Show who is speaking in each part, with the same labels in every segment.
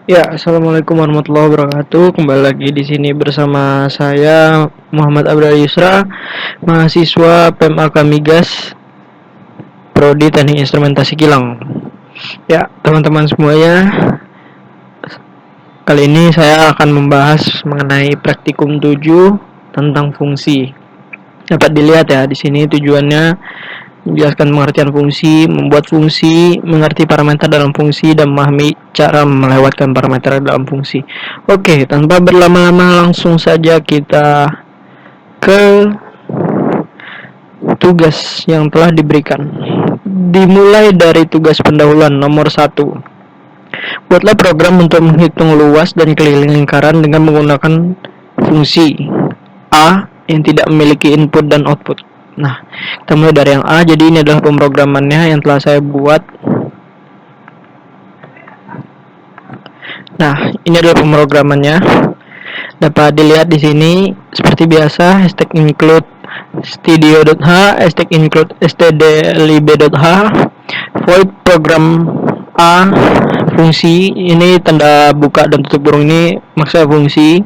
Speaker 1: Ya, assalamualaikum warahmatullahi wabarakatuh. Kembali lagi di sini bersama saya Muhammad Abdul Yusra, mahasiswa PMAK Migas, Prodi Teknik Instrumentasi Kilang. Ya, teman-teman semuanya, kali ini saya akan membahas mengenai praktikum 7 tentang fungsi. Dapat dilihat ya di sini tujuannya menjelaskan pengertian fungsi, membuat fungsi, mengerti parameter dalam fungsi, dan memahami cara melewatkan parameter dalam fungsi. Oke, tanpa berlama-lama langsung saja kita ke tugas yang telah diberikan. Dimulai dari tugas pendahuluan nomor 1. Buatlah program untuk menghitung luas dan keliling lingkaran dengan menggunakan fungsi A yang tidak memiliki input dan output. Nah, kita mulai dari yang A. Jadi ini adalah pemrogramannya yang telah saya buat. Nah, ini adalah pemrogramannya. Dapat dilihat di sini seperti biasa, hashtag include studio.h, hashtag include stdlib.h, void program A fungsi, ini tanda buka dan tutup kurung ini maksudnya fungsi,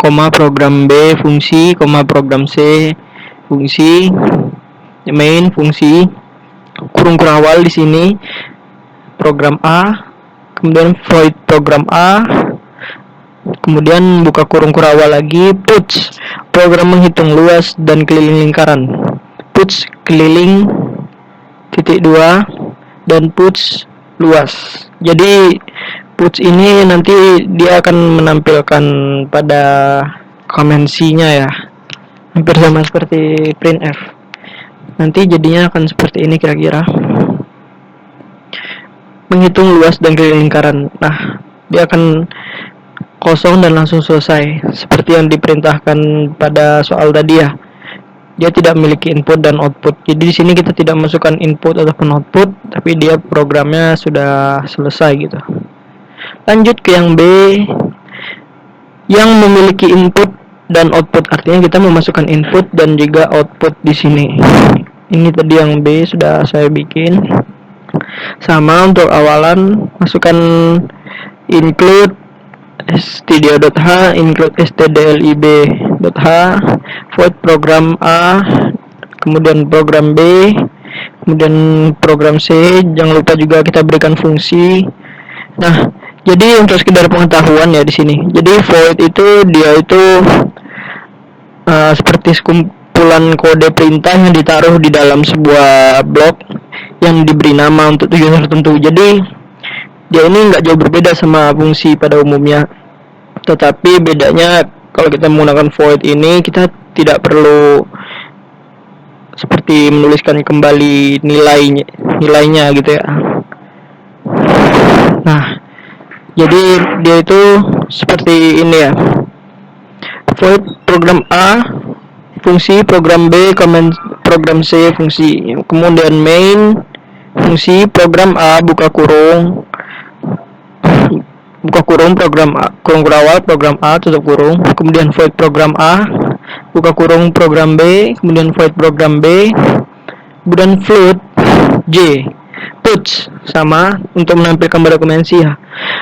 Speaker 1: koma program B fungsi, koma program C fungsi, main fungsi, kurung kurawal di sini program A, kemudian void program A, kemudian buka kurung kurawal lagi, puts program menghitung luas dan keliling lingkaran, puts keliling titik 2 dan puts luas. Jadi puts ini nanti dia akan menampilkan pada komensinya ya, hampir sama seperti printf. Nanti jadinya akan seperti ini kira-kira, menghitung luas dan keliling lingkaran. Nah, dia akan kosong dan langsung selesai seperti yang diperintahkan pada soal tadi ya. Dia tidak memiliki input dan output. Jadi di sini kita tidak masukkan input ataupun output, tapi dia programnya sudah selesai gitu. Lanjut ke yang B, yang memiliki input dan output, artinya kita memasukkan input dan juga output di sini. Ini tadi yang B sudah saya bikin. Sama untuk awalan, masukkan include studio.h, include stdlib.h, void program A, kemudian program B, kemudian program C. Jangan lupa juga kita berikan fungsi. Nah, jadi untuk sekedar pengetahuan ya di sini. Jadi void itu dia itu seperti sekumpulan kode perintah yang ditaruh di dalam sebuah blok yang diberi nama untuk tujuan tertentu. Jadi dia ini nggak jauh berbeda sama fungsi pada umumnya, tetapi bedanya kalau kita menggunakan void ini kita tidak perlu seperti menuliskan kembali nilainya gitu ya. Nah, jadi dia itu seperti ini ya, void program A fungsi, program B program C fungsi, kemudian main fungsi program A buka kurung program A, kurung kurawal program A tutup kurung, kemudian void program A buka kurung program B, kemudian void program B, kemudian float J, puts sama untuk menampilkan pada komensi ya.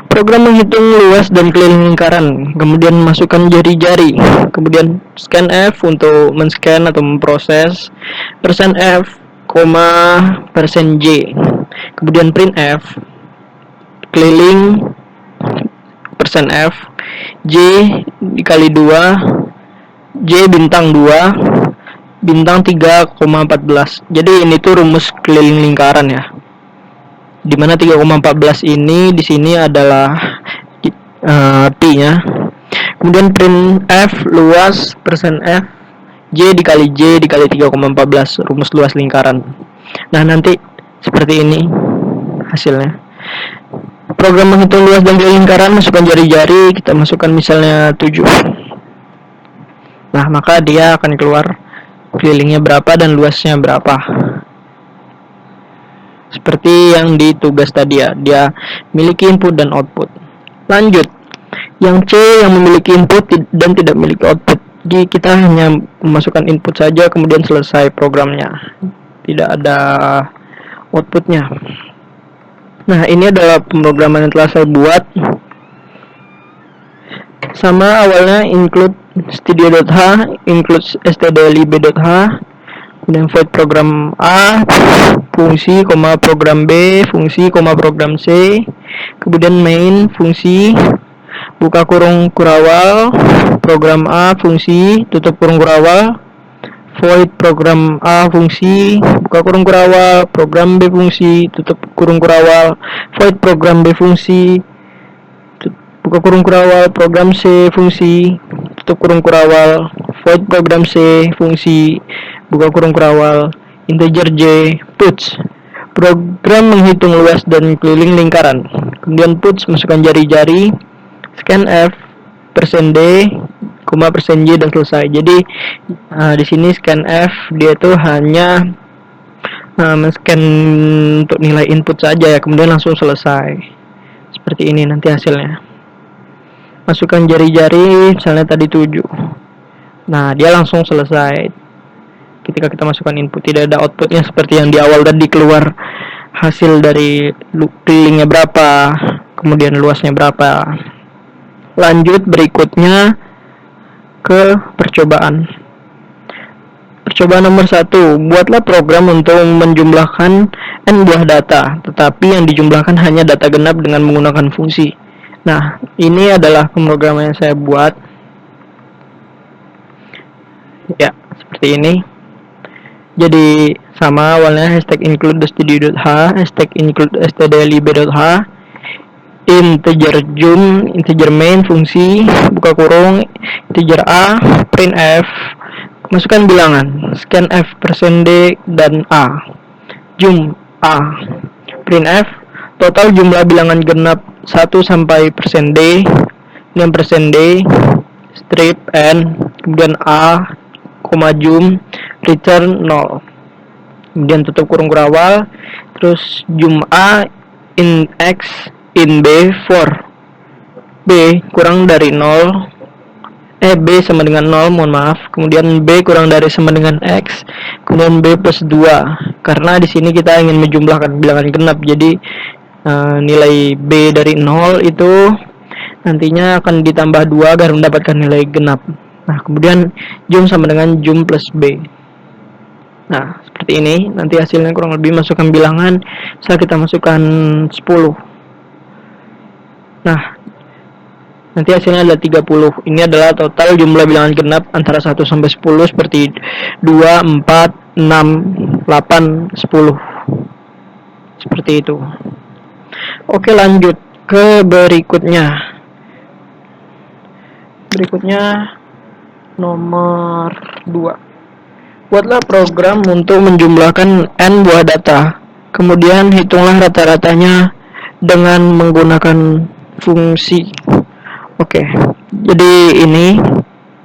Speaker 1: Program menghitung luas dan keliling lingkaran, kemudian masukkan jari-jari, kemudian scan F untuk men-scan atau memproses, persen F, persen J, kemudian print F, keliling persen F, J dikali 2, J bintang 2, bintang 3,14. Jadi ini tuh rumus keliling lingkaran ya. Dimana 3,14 ini di sini adalah T-nya. Kemudian print F luas persen F, J dikali 3,14, rumus luas lingkaran. Nah, nanti seperti ini hasilnya. Program menghitung luas dan keliling lingkaran, masukkan jari-jari, kita masukkan misalnya 7. Nah, maka dia akan keluar kelilingnya berapa dan luasnya berapa. Seperti yang di tugas tadi ya, dia memiliki input dan output. Lanjut, yang C yang memiliki input dan tidak memiliki output. Jadi kita hanya memasukkan input saja, kemudian selesai programnya, tidak ada outputnya. Nah, ini adalah pemrograman yang telah saya buat. Sama awalnya include studio.h, include stdlib.h, kemudian void program A, fungsi, program B, fungsi, program C, kemudian main, fungsi, buka kurung kurawal, program A, fungsi, tutup kurung kurawal, void program A, fungsi, buka kurung kurawal, program B, fungsi, tutup kurung kurawal, void program B, fungsi, buka kurung kurawal, program C, fungsi, tutup kurung kurawal, void program C, fungsi, buka kurung kurawal, integer J, puts, program menghitung luas dan keliling lingkaran. Kemudian puts, masukkan jari-jari, scanf, %d, %j, dan selesai. Jadi di sini scanf dia tuh hanya men-scan untuk nilai input saja ya, kemudian langsung selesai. Seperti ini nanti hasilnya. Masukkan jari-jari, misalnya tadi 7. Nah, dia langsung selesai. Ketika kita masukkan input, tidak ada outputnya seperti yang di awal tadi, keluar hasil dari kelilingnya berapa, kemudian luasnya berapa. Lanjut berikutnya ke percobaan. Percobaan nomor 1, buatlah program untuk menjumlahkan n buah data, tetapi yang dijumlahkan hanya data genap dengan menggunakan fungsi. Nah, ini adalah pemrograman yang saya buat. Ya, seperti ini. Jadi sama awalnya hashtag include studio.h, hashtag include stdlib.h, integer jum, integer main, fungsi, buka kurung, integer a, printf, masukkan bilangan, scanf, %d, dan a, jum a, printf, total jumlah bilangan genap 1 sampai %d, dengan %d, strip n, kemudian a, jum, return 0, kemudian tutup kurung kurawal, terus jum a in x in b for b kurang dari 0, b sama dengan 0, mohon maaf, kemudian b kurang dari sama dengan x, kemudian b plus 2, karena di sini kita ingin menjumlahkan bilangan genap, jadi nilai b dari 0 itu nantinya akan ditambah 2 agar mendapatkan nilai genap. Nah, kemudian jum sama dengan jum plus b. Nah, seperti ini. Nanti hasilnya kurang lebih, masukkan bilangan. Setelah kita masukkan 10. Nah, nanti hasilnya adalah 30. Ini adalah total jumlah bilangan genap antara 1 sampai 10 seperti 2, 4, 6, 8, 10. Seperti itu. Oke, lanjut ke berikutnya. Berikutnya nomor 2. Buatlah program untuk menjumlahkan n buah data. Kemudian hitunglah rata-ratanya dengan menggunakan fungsi. Oke, jadi ini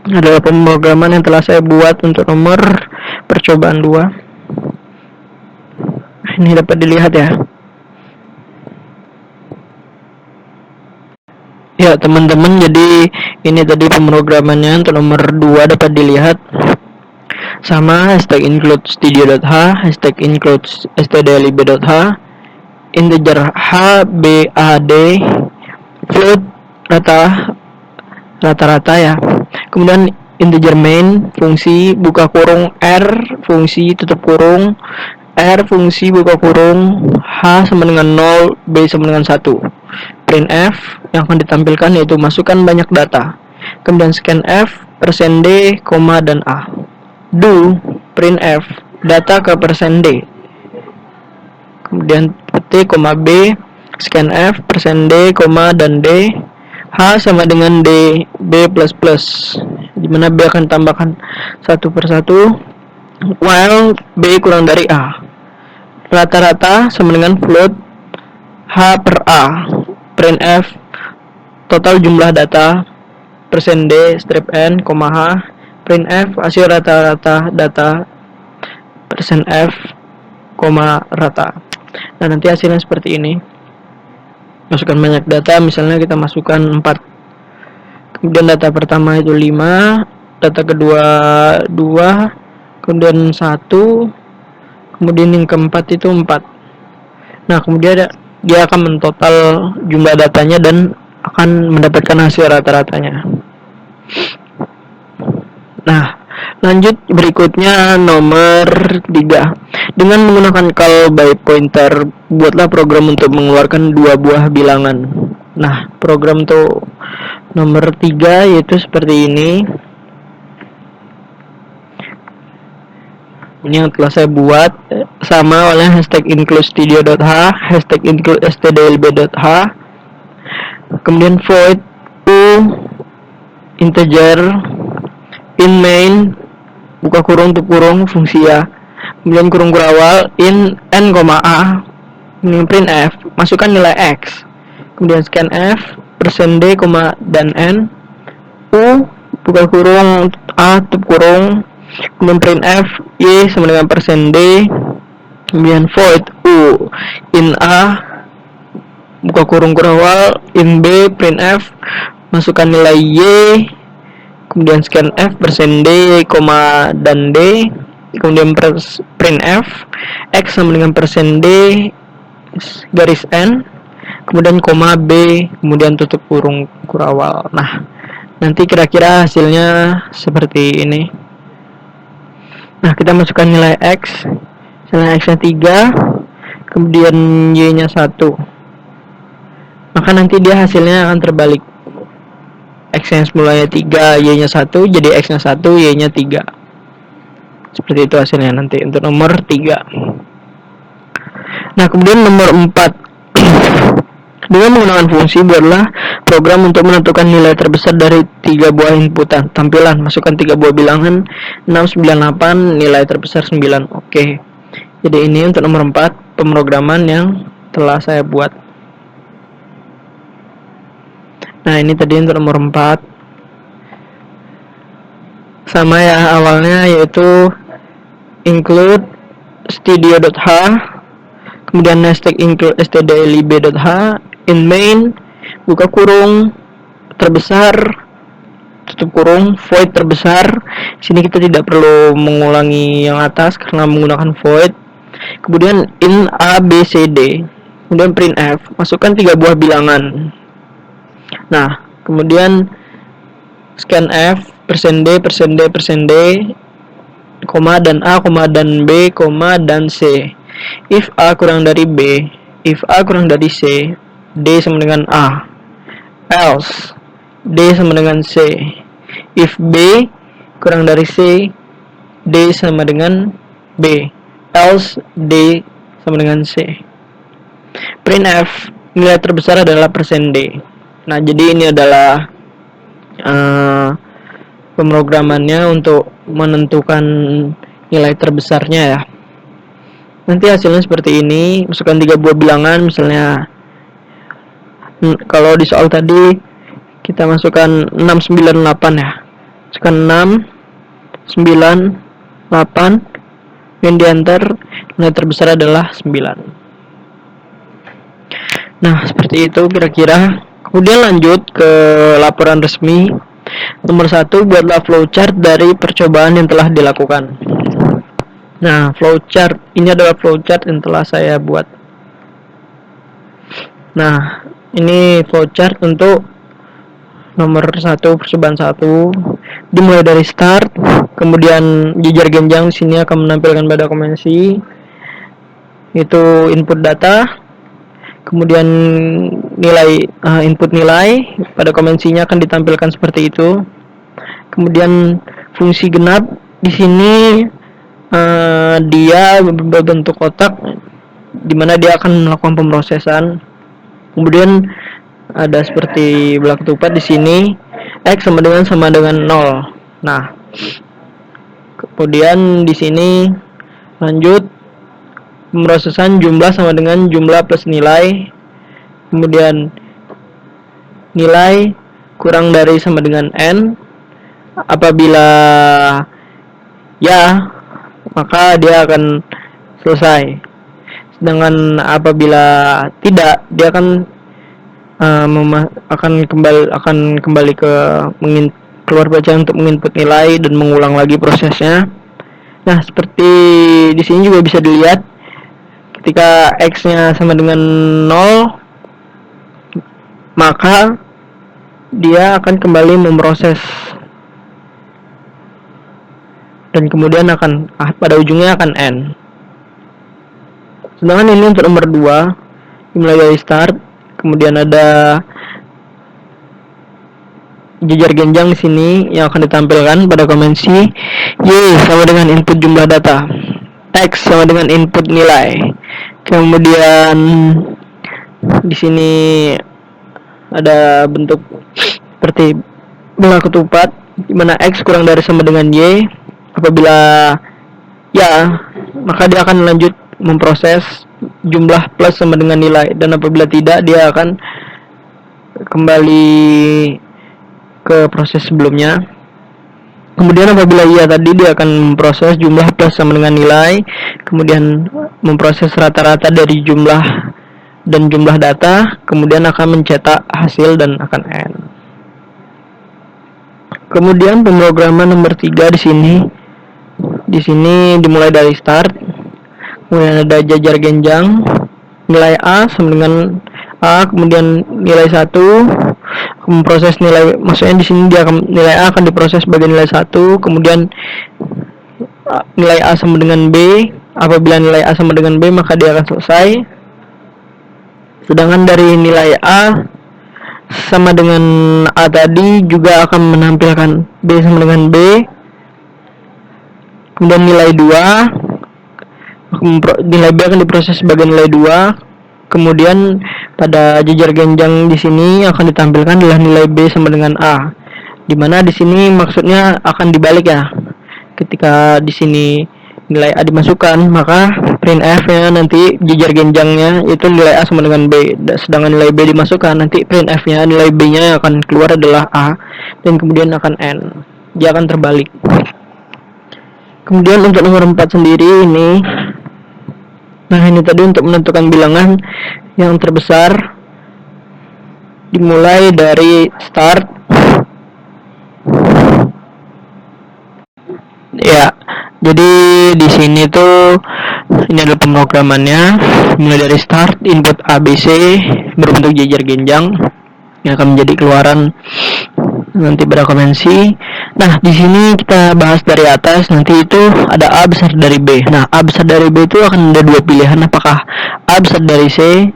Speaker 1: adalah pemrograman yang telah saya buat untuk nomor percobaan 2. Ini dapat dilihat ya. Ya teman-teman, jadi ini tadi pemrogramannya untuk nomor 2 dapat dilihat. Sama hashtag include studio.h, hashtag include stdlib.h, integer h, b, a, d, float rata-rata ya. Kemudian integer main, fungsi, buka kurung, r, fungsi, tutup kurung, r, fungsi, buka kurung, h sama dengan 0, b sama dengan 1. Printf yang akan ditampilkan yaitu masukkan banyak data. Kemudian scanf, %d, dan a. Do printf data ke %d. Kemudian t, b, scanf, %d, dan d, h sama dengan d, b plus plus, dimana b akan tambahkan satu per satu, while b kurang dari a. Rata-rata sama dengan float h per a. Printf total jumlah data, %d, strip n, h, printf hasil rata-rata data, %f, rata. Nah, nanti hasilnya seperti ini. Masukkan banyak data, misalnya kita masukkan 4. Kemudian data pertama itu 5, data kedua 2, kemudian 1, kemudian yang keempat itu 4. Nah, kemudian dia akan mentotal jumlah datanya dan akan mendapatkan hasil rata-ratanya. Nah, lanjut berikutnya nomor 3. Dengan menggunakan call by pointer, buatlah program untuk mengeluarkan dua buah bilangan. Nah, program untuk nomor 3 yaitu seperti ini. Ini yang telah saya buat sama oleh hashtag include studio.h, hashtag include stdlb.h, kemudian void u integer in main buka kurung tutup kurung fungsi ya, kemudian kurung kurawal in n, a, ini print f, masukkan nilai x, kemudian scan f, %d, dan n, u buka kurung a tutup kurung, kemudian print f y sama dengan %d, kemudian void u in a buka kurung kurawal in b print f, masukkan nilai y, kemudian scan f %d, dan d, kemudian print f x sama dengan %d garis n, kemudian koma b, kemudian tutup kurung kurawal. Nah, nanti kira-kira hasilnya seperti ini. Nah, kita masukkan nilai x, nilai x nya 3, kemudian y nya 1, maka nanti dia hasilnya akan terbalik. X nya semulanya 3, y nya 1, jadi x nya 1, y nya 3. Seperti itu hasilnya nanti untuk nomor 3. Nah, kemudian nomor 4. Dengan menggunakan fungsi, buatlah program untuk menentukan nilai terbesar dari 3 buah inputan. Tampilan, masukkan 3 buah bilangan 6, 9, 8, nilai terbesar 9. Oke. Jadi ini untuk nomor 4 pemrograman yang telah saya buat. Nah, ini tadi untuk nomor 4. Sama ya awalnya, yaitu include studio.h, kemudian hashtag include stdlib.h, in main buka kurung terbesar tutup kurung void terbesar. Sini kita tidak perlu mengulangi yang atas karena menggunakan void. Kemudian in a b c d, kemudian print f, masukkan 3 buah bilangan. Nah, kemudian scan f %d, koma dan a, koma dan b, koma dan c. If a kurang dari b, if a kurang dari c, d sama dengan a. Else d sama dengan c. If b kurang dari c, d sama dengan b. Else d sama dengan c. Print f, nilai terbesar adalah %d. Nah, jadi ini adalah pemrogramannya untuk menentukan nilai terbesarnya ya. Nanti hasilnya seperti ini. Masukkan 3 buah bilangan, misalnya kalau di soal tadi kita masukkan 6, 9, 8 ya. Masukkan 6, 9, 8, yang diantar nilai terbesar adalah 9. Nah, seperti itu kira-kira. Kemudian lanjut ke laporan resmi. Nomor 1, buatlah flowchart dari percobaan yang telah dilakukan. Nah, flowchart ini adalah flowchart yang telah saya buat. Nah, ini flowchart untuk nomor 1 percobaan 1. Dimulai dari start, kemudian jejer genjang di sini akan menampilkan pada komensi itu input data, kemudian nilai input nilai pada komensinya akan ditampilkan seperti itu. Kemudian fungsi genap di sini dia berbentuk kotak di mana dia akan melakukan pemrosesan. Kemudian ada seperti belak ketupat di sini, x sama dengan 0. Nah, kemudian di sini lanjut pemrosesan jumlah sama dengan jumlah plus nilai. Kemudian nilai kurang dari sama dengan n. Apabila ya, maka dia akan selesai. Sedangkan apabila tidak, dia akan kembali ke keluar baca untuk menginput nilai dan mengulang lagi prosesnya. Nah, seperti di sini juga bisa dilihat ketika x-nya sama dengan 0, maka dia akan kembali memproses dan kemudian akan pada ujungnya akan end. Sedangkan ini untuk nomor 2, dimulai dari start, kemudian ada jejar genjang di sini yang akan ditampilkan pada konvensi. Y sama dengan input jumlah data, X sama dengan input nilai. Kemudian di sini ada bentuk seperti bola ketupat, di mana X kurang dari sama dengan Y. Apabila ya, maka dia akan lanjut memproses jumlah plus sama dengan nilai, dan apabila tidak, dia akan kembali ke proses sebelumnya. Kemudian apabila iya tadi, dia akan memproses jumlah plus sama dengan nilai, kemudian memproses rata-rata dari jumlah dan jumlah data, kemudian akan mencetak hasil dan akan end. Kemudian pemrograman nomor 3 di sini. Di sini dimulai dari start, kemudian ada jajar genjang, nilai A sama dengan A, kemudian nilai 1, memproses nilai, maksudnya di sini dia nilai A akan diproses sebagai nilai 1, kemudian nilai A sama dengan B. Apabila nilai A sama dengan B, maka dia akan selesai. Sedangkan dari nilai A sama dengan A tadi juga akan menampilkan B sama dengan B. Kemudian nilai 2, nilai B akan diproses sebagai nilai 2. Kemudian pada jejar genjang di sini akan ditampilkan adalah nilai B sama dengan A. Dimana di sini maksudnya akan dibalik ya. Ketika di sini nilai A dimasukkan, maka printf-nya nanti jejar genjangnya itu nilai A sama dengan B. Sedangkan nilai B dimasukkan, nanti printf-nya nilai B-nya akan keluar adalah A, dan kemudian akan N. Dia akan terbalik. Kemudian untuk nomor 4 sendiri ini, nah ini tadi untuk menentukan bilangan yang terbesar, dimulai dari start. Ya, jadi di sini tuh ini adalah pemrogramannya, mulai dari start, input ABC berbentuk jejar genjang yang akan menjadi keluaran nanti pada konvensi. Nah, di sini kita bahas dari atas, nanti itu ada A besar dari B. Nah, A besar dari B itu akan ada dua pilihan, apakah A besar dari C,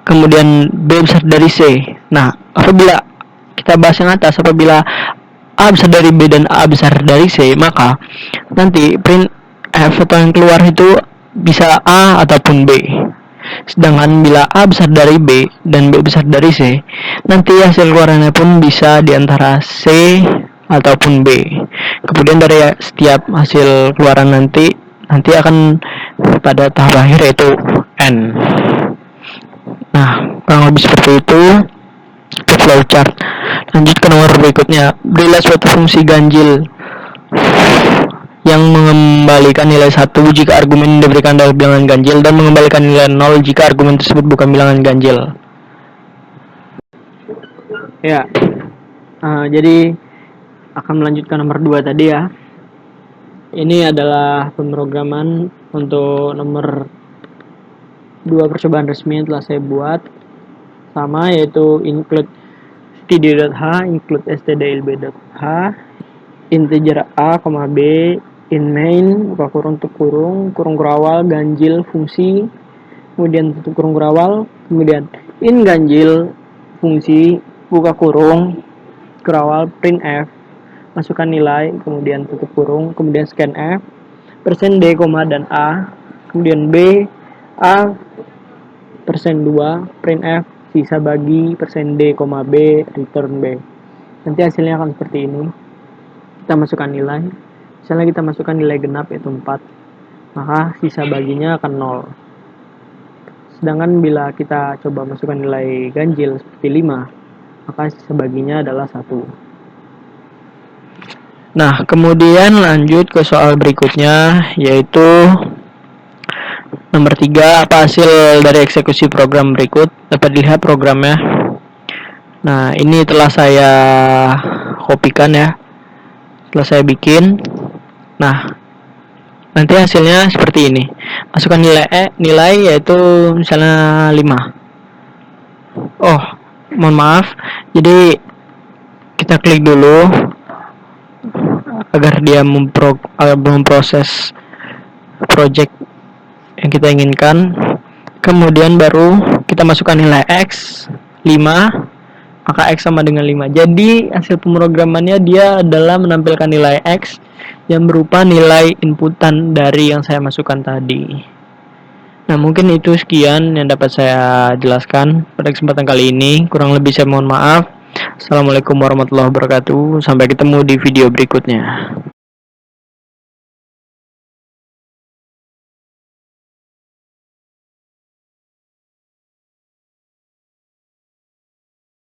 Speaker 1: kemudian B besar dari C. Nah, apabila kita bahas yang atas, apabila A besar dari B dan A besar dari C, maka nanti print F atau yang keluar itu bisa A ataupun B. Sedangkan bila A besar dari B dan B besar dari C, nanti hasil keluarannya pun bisa diantara C ataupun B. Kemudian dari setiap hasil keluaran nanti akan pada tahap akhir yaitu N. Nah, kurang lebih seperti itu ke flowchart. Lanjut ke nomor berikutnya, berilah suatu fungsi ganjil yang mengembalikan nilai 1 jika argumen diberikan dalam bilangan ganjil dan mengembalikan nilai 0 jika argumen tersebut bukan bilangan ganjil. Ya, jadi akan melanjutkan nomor 2 tadi ya. Ini adalah pemrograman untuk nomor 2 percobaan resmi yang telah saya buat. Sama, yaitu include std.h, include stdlb.h, integer a, b, in main, buka kurung, tutup kurung, kurung kurawal, ganjil, fungsi, kemudian tutup kurung kurawal, kemudian in ganjil, fungsi, buka kurung, kurawal, print f, masukkan nilai, kemudian tutup kurung, kemudian scan f, persen d, dan a, kemudian b, a, persen 2, print f, sisa bagi, persen d, b, return b. Nanti hasilnya akan seperti ini. Kita masukkan nilai, misalnya kita masukkan nilai genap yaitu 4, maka sisa baginya akan 0. Sedangkan bila kita coba masukkan nilai ganjil seperti 5, maka sisa baginya adalah 1. Nah, kemudian lanjut ke soal berikutnya, yaitu nomor 3, apa hasil dari eksekusi program berikut? Dapat dilihat programnya. Nah, ini telah saya kopikan ya, telah saya bikin. Nah, nanti hasilnya seperti ini. Masukkan nilai yaitu misalnya 5. Oh, mohon maaf. Jadi kita klik dulu agar dia memproses project yang kita inginkan. Kemudian baru kita masukkan nilai X 5, maka X sama dengan 5. Jadi hasil pemrogramannya dia adalah menampilkan nilai X yang berupa nilai inputan dari yang saya masukkan tadi. Nah, mungkin itu sekian yang dapat saya jelaskan pada kesempatan kali ini. Kurang lebih saya mohon maaf. Assalamualaikum warahmatullahi wabarakatuh. Sampai ketemu di video berikutnya.